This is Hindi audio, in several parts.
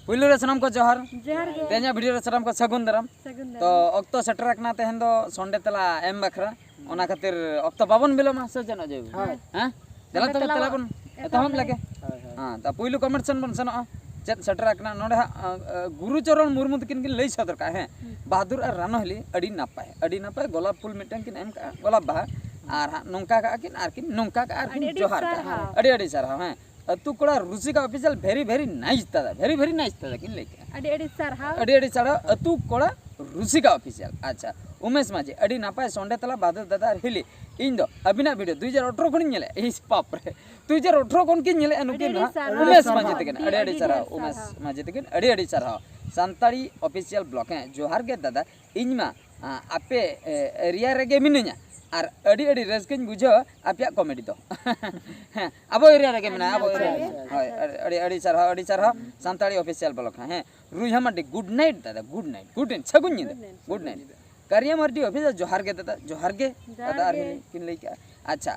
पुइलु रे सनम को जोहार जोहार गे तेजा वीडियो रे सनम को सगुन दराम तो अक्तो सेटर रखना तेहन दो संडे तला एम बखरा ओना खातिर अक्तो बाबन बिलोमा से जनो जे हां देला तला बन एतहम लगे हां त पुइलु कमेंटसन बन सनो चेत सेटर रखना नोडे गुरुचरण मुर्मु तकिन किन लई सदर का है बहादुर और रानोहली अडी नापाय गोलाप फूल मिटन किन एम का गोलाप बहा आर नोंका का किन आर किन नोंका का आर किन जोहार का अडी सरहा हैं अतु कोड़ा रुसिका ऑफिशियल वेरी नाइस तादा किन लेके अडी सरहा अतु कोड़ा रुसिका ऑफिशियल अच्छा उमेश माझी अडी नापाय संडे तला बहादुर दादा हिली इन दो अबिना वीडियो 2018 खन नेले इस पाप रे 2018 खन किन नेले अनुकिन उमेश माझी तकिन अडी सरहा उमेश माझी तकिन अडी सरहा संताड़ी ऑफिशियल ब्लॉक है जोहार गे दादा इनमा आपे एरिया रेगे मिनुnya और अड़ी रसकन बुझो आपया कॉमेडी तो अब एरिया रेगे मिना अब अड़ी सरहा संताड़ी ऑफिशियल ब्लॉक है रुइहा माटी गुड नाइट दादा गुड नाइट सगुन गुड नाइट करिया मर्दी ऑफिशियल जोहार गे दादा किन लई क्या अच्छा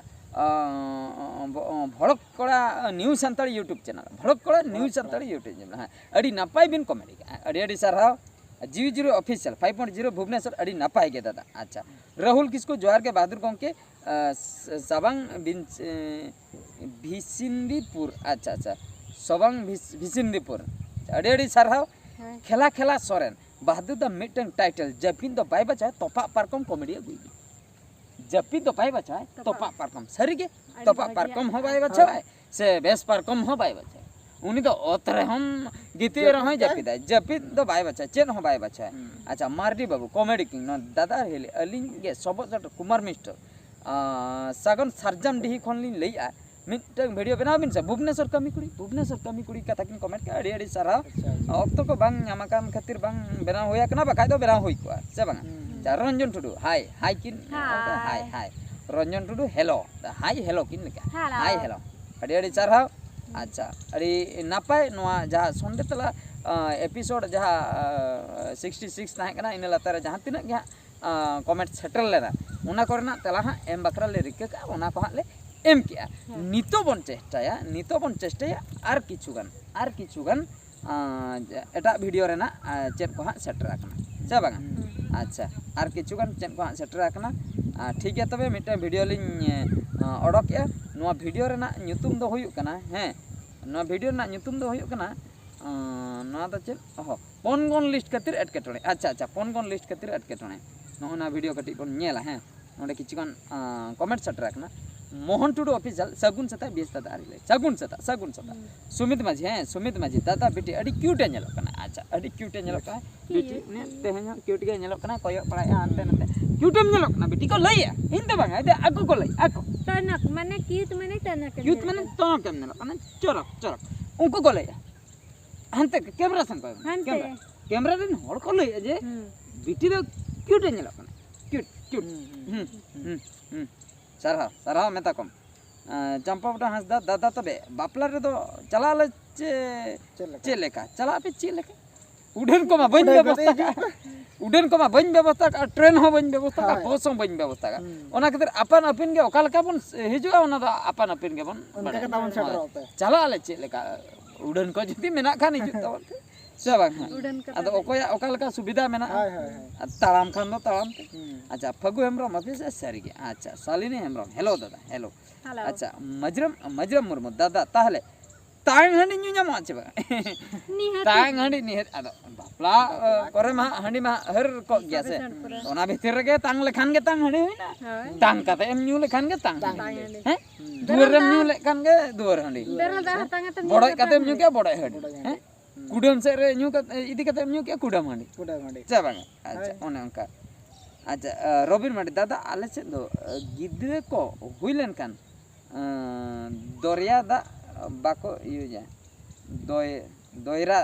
Bhadkada news Santali YouTube channel Bhadkada news Santali YouTube channel है अड़ी नापाय बिन कॉमेडी अड़ी सरहा जीरो ऑफिशियल 5.0 भुवनेश्वर अड़ी नापाय गे दादा अच्छा राहुल किसको जोहार के बहादुर कौन के सबांग भिसिंदीपुर अच्छा सबांग भिसिंदीपुर अड़ी सरहा खेला सोरेन बहादुर द मिटन टाइटल जपिन द बाय बचा तोपा पारकम कॉमेडी गुई जपिन द बाय बचा तोपा पारकम सरी के तोपा पारकम हो बाय बचा से बेस पारकम हो बाय बचा उनी तो ओतरे हम गीते रह जपिदा जपिद दो बाय बचा चेन हो बाय बचा अच्छा मार्डी बाबू कॉमेडी किंग न दादा हेले अलिंग गे सब कुमार मिस्टर सगन सरजम डिही खन लिन लइआ मिटन वीडियो बनाव बिन से भुवनेश्वर कमी कुड़ी कथा किन कमेंट के अड़ी सारा अक्तो को बांग नामाकान खातिर बांग बनाव होया कना बाखाय दो बनाव होई को से बांग रंजन टुडू हाय किन हाय रंजन टुडू हेलो हेलो किन लेका हाय हेलो अड़ी सारा अच्छा अड़ी नापाय नोआ जहाँ संडे तला एपिसोड जहाँ 66 ताहे कना इन लतारे जहाँ तिना गे कमेंट सेटल लेना उना करना तला हाँ एम बकरा ले रिका का उना को हाँ ले एम किया नितो बन चेष्टाया are किछुगान Etah video Raina chain को हाँ सेटर आकना से बांगा अच्छा आर किछुगान चेन को हाँ सेटर आकना ठीक है तबे मिटे वीडियो लिंग ओडक या नोआ वीडियो रेना ᱧᱩᱛᱩᱢ ᱫᱚ ᱦᱩᱭᱩᱜ ᱠᱟᱱᱟ ᱦᱮᱸ ᱱᱚᱣᱟ वीडियो ᱨᱮᱱᱟᱜ ᱧᱩᱛᱩᱢ ᱫᱚ ᱦᱩᱭᱩᱜ ᱠᱟᱱᱟ ᱱᱚᱣᱟ ᱫᱚ ᱪᱮᱫ ᱯᱚᱱᱜᱚᱱ ᱞᱤᱥᱴ ᱠᱷᱟᱹᱛᱤᱨ ᱮᱴᱠᱮᱴᱚᱬᱮ अच्छा ᱯᱚᱱᱜᱚᱱ ᱞᱤᱥᱴ ᱠᱷᱟᱹᱛᱤᱨ ᱮᱴᱠᱮᱴᱚᱬᱮ ᱱᱚᱜᱼᱚ वीडियो कटिज बन नेला हैं नोडे किछुगान कमेंट सेटर आकना मोहन टुडू ऑफिशियल सगुन सता बेस दादा आरिले सगुन सता सुमित माझी दादा बेटी अडी क्यूट ए नेलो कना अच्छा अडी क्यूट ए नेलो कना बेटी ने तेहन क्यूट गे नेलो कना कोयो पड़ाय आनते नते क्यूट एम नेलो कना बेटी को लइया इन तो बांगा दे आको को लई आको तनक माने क्यूट माने तनक एम नेलो कना चरक उनको को लइया हनते कैमरा सन को कैमरा दिन होड़ को लइया जे बेटी दो क्यूट ए नेलो कना क्यूट सरहा मेता कम चंपावटा हंसदा दादा तबे बापला रे दो चला ले चे लेका चला पे चे लेका उड़न को मा बन व्यवस्था का ट्रेन हो बन व्यवस्था का बस हो बन व्यवस्था का ओना खातिर अपन अपिन के ओका लका बन हिजुआ ओना दो अपन अपिन के बन चला ले चे लेका उड़न को जति मेना खान हिजु तबन से बांग अदो ओकोया ओका लका सुविधा मेना तालाम खान दो तालाम अच्छा फगु हेमरम ऑफिस सरी के अच्छा सालिनी हेमरम हेलो दादा हेलो अच्छा मजरम मुर्मु दादा ताहले तांग हंडी न्यू ᱧᱟᱢᱚᱜ ᱪᱮ ᱵᱟᱝ तांग हंडी निहत अदो बापला करे मा हंडी मा हर को गया से ओना भीतर रे तांग लेखान के तांग हंडी होइना तांग काते एम न्यू लेखान के तांग हैं दुवर एम न्यू लेखान के दुवर हंडी बड़य काते एम न्यू के बड़य हंडी हैं कुडम से रे न्यू काते इदी काते एम न्यू के कुडम हंडी चे बांग अच्छा ओने उनका अच्छा रबिन माटी दादा आले से दो गिद्रे को हुइलेन कान दरिया दा बाको यूजा दोयरा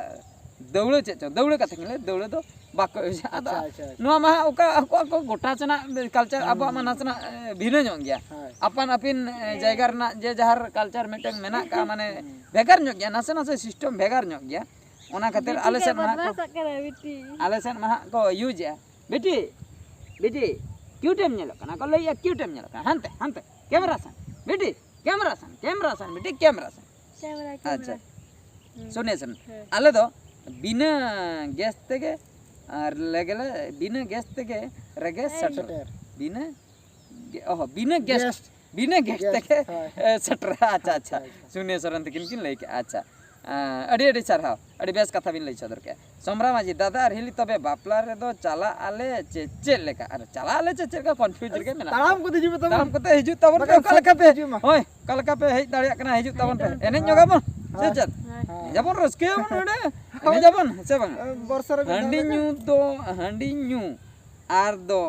दौड़ चे दौड़ कथे दौड़ दो बाको यूजा अदा नोआ मा ओका को गोटा चना कल्चर अब मा नाचना भिन्न ᱧᱚᱜ गया अपन अपिन जायगा रना जे जहार कल्चर मिटंग मेना का माने भेगार ᱧᱚᱜ गया नासे सिस्टम भेगार ᱧᱚᱜ गया ओना खातिर आले सेन मा को यूजा बेटी क्यूट एम नेलो कना को लइया क्यूट एम नेलो कना हनते कैमरा सन बेटी कैमरा सन बेटी कैमरा सन अच्छा सुने सन आले दो बिना गैस तेगे और लगेला बिना गैस तेगे रगे सटर बिना बिना गैस तेगे सटर अच्छा अच्छा शून्य सरन तकिन किन लई के अच्छा अड़ी अड़ी सरहाव अड़ी बेस कथा बिन लई सदर के समरा माजी दादा और हिली तबे बापला रे दो चला आले चे लेका अरे चला आले चे का कंफ्यूज के मेना ताम को हिजु तब ताम को हिजु तबन पे कलका पे ओय कलका पे हेज दाड़िया कना हिजु तबन पे एने जोगाबन से चल जबन रसके बन ने एने जबन से बंग बरसर हंडी न्यू आर दो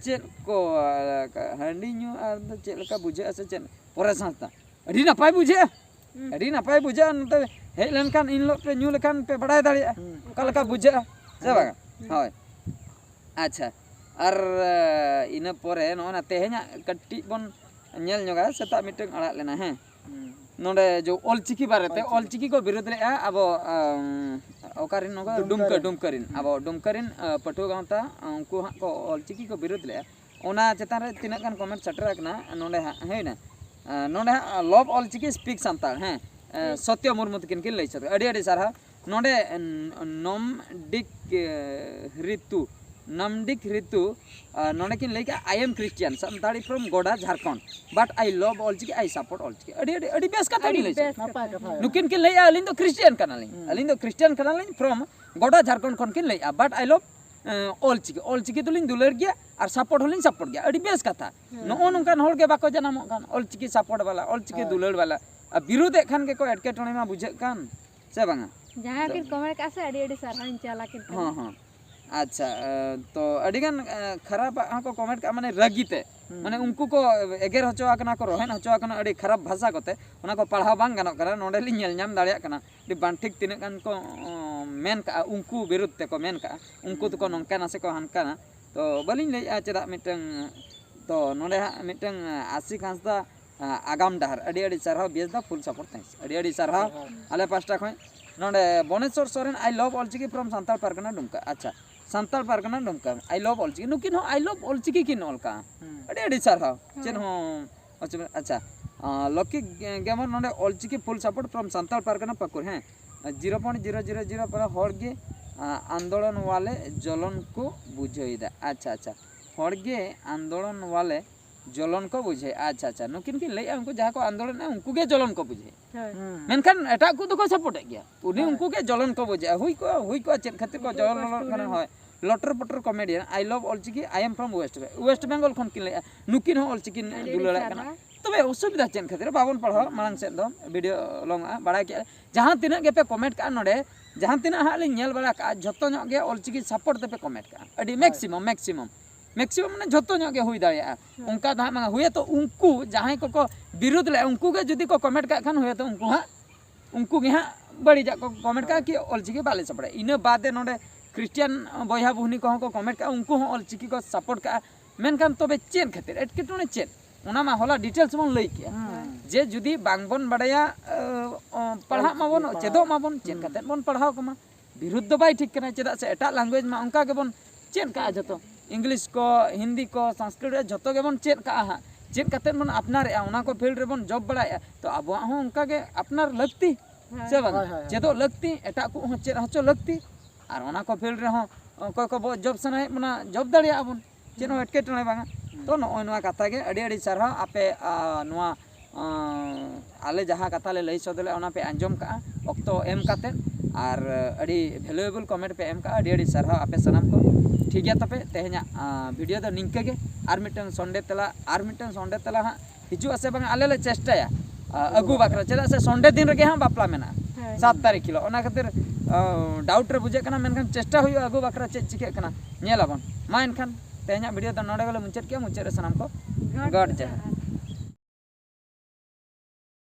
चेल को हंडी न्यू आर दो चेल का बुझे से चेल पोरे संस्था अड़ी नपाय बुझे अड़ी नपाय बुझे नते हेज लेनखान इन लोग पे न्यू लेखान पे बड़ाय दाड़िया कलका बुझे से बंग होय अच्छा और इन पोरे नोना तेहेना कट्टी बन नेल ñoga सेता मिटeng अड़ा लेना है नोडे जो ऑलचिकी बारेते ऑलचिकी को विरोध ले अब ओकारिन नोगा डुमकरिन अब डुमकरिन पटो गांता उनको को ऑलचिकी को विरोध ले ओना चेतान रे तिना गान कमेंट सटर कना नोडे हेना नोडे लव ऑलचिकी स्पीक संताल हैं सत्य मुर्मु तकिन के लई सर अडी अडी सारा नोडे नम डिक ऋतु नोडे किन लेके I am Christian Santali from Godda Jharkhand but I love Ol Chiki I support Ol Chiki अडी अडी अडी बेस कथा लई नुकिन किन लई अलिन दो क्रिश्चियन कनालिन फ्रॉम गोडा झारखंड खन किन लई बट आई लव ऑलचिकी तुलिन दुलर गया और सपोर्ट होलिन सपोर्ट गया अडी बेस कथा नो नोंकान होल के बाको जनाम कान ऑलचिकी सपोर्ट वाला ऑलचिकी दुलर वाला विरोध खान के को एटके टोने मा बुझे कान से बांगा जहां के कमेंट का से अड़ी अड़ी सरहाइन चला के हां हां अच्छा तो अडिगन खराब को कमेंट का माने रगीते माने उनको को एगेर हचो आकना को रोहन हचो आकना अड़ी खराब भाषा कोते उना को पढ़ाव बांग गानो करा नोडे लि नेल नाम दाड़िया कना दि बांठिक तिने कान को मेन का उनको विरुद्ध ते को मेन का उनको तो को नंका ना से को हनका ना तो बलिन ले चेदा मिटंग तो नोडे मिटंग आसी खांसदा आगाम डहर अड़ी अड़ी सरहाव बेस दा फुल सपोर्ट थैंक्स अड़ी अड़ी सरहाव आले पास्टा खय नोडे Baneshwar Soren I love Ol Chiki from Santal Pargana Dumka अच्छा संताल पारगना डुमका आई लव ऑलचिकी नुकिन हो आई लव ऑलचिकी किन ऑलका अड़ी अड़ी सरहाव चेन हो अच्छा लकी गेमर नोडे Ol Chiki full support from Santal Pargana Pakur हैं 0.000 पर हरगे आंदोलन वाले जलन को बुझेदा अच्छा अच्छा हरगे आंदोलन वाले जलन को बुझे अच्छा अच्छा नुकिन की लई उनको जहां को आंदोलन है उनको के जलन को बुझे मेनखान एटा को तो को सपोर्ट गया उनी उनको के जलन को बुझे हुई को चेन खातिर को जलन खाना होय लटर पटर comedian I love Ol Chiki I am from west Bengal खन की लई नुकिन हो ऑलचिकी दुलड़ा कना तबे असुविधा चेन खातिर बाबन पढ़ो मांग से दो वीडियो लॉन्ग बड़ा के जहां तिना के पे कमेंट का नोडे जहां तिना हा ले नेल बड़ा का जतो नो के ऑलचिकी सपोर्ट ते पे कमेंट का अडी मैक्सिमम माने जतो नो के हुई दाया उनका धा मांगा हुए तो उनको जहां को विरोध ले उनको के जदी को कमेंट का खान हुए तो उनको के हां बड़ी जा को कमेंट का कि ऑलचिकी बाले सपड़े इन बादे नोडे क्रिश्चियन बयहा बुहनी को कमेंट का उनको ऑलचिकी को सपोर्ट का मेनखान तबे चेन खातिर एटकेटोने चेन उना मा होला डिटेल्स मन लई के जे जुदी बांगबन बड़ाया पढ़ा माबन चेदो माबन चेन खातिर बन पढ़ाव कमा विरुद्ध बाय ठीक कना चेदा से एटा लैंग्वेज मा उनका के बन चेन का जतो इंग्लिश को हिंदी को संस्कृत जतो के बन चेन का हा चेन खातिर बन अपनार उना को फील्ड रे बन जॉब बड़ाया तो अब हो उनका के अपनार लगती से बन चेदो लगती एटा को हो चेन हचो लगती और उना को फील्ड रे हो को जॉब सनाय मना जॉब दाड़िया बन चेन हो एटके टने बांगा तो नोआ कथा के अड़ी अड़ी सरहा आपे नोआ आले जहाँ कथा ले लई सदले ओना पे आंजम का अक्तो एम काते और अड़ी वैल्यूएबल कमेंट पे एम का अड़ी सरहा आपे सनाम को ठीक गया तपे तेहना वीडियो दो निंके के आर मिटन संडे तला हाँ हिजु आसे बांग आले ले चेष्टाया अगु बाकरा चेदा से संडे दिन रगे हाँ बापला मेना 7 तारीख किलो ओना खातिर डाउट रे बुझे कना मेनखान चेष्टा हुई अगु बाकरा चे चिके कना नेलाबन मा एनखान तेहना वीडियो दो नोडे गले मुचाद के मुचाद रे सनाम को गॉड जय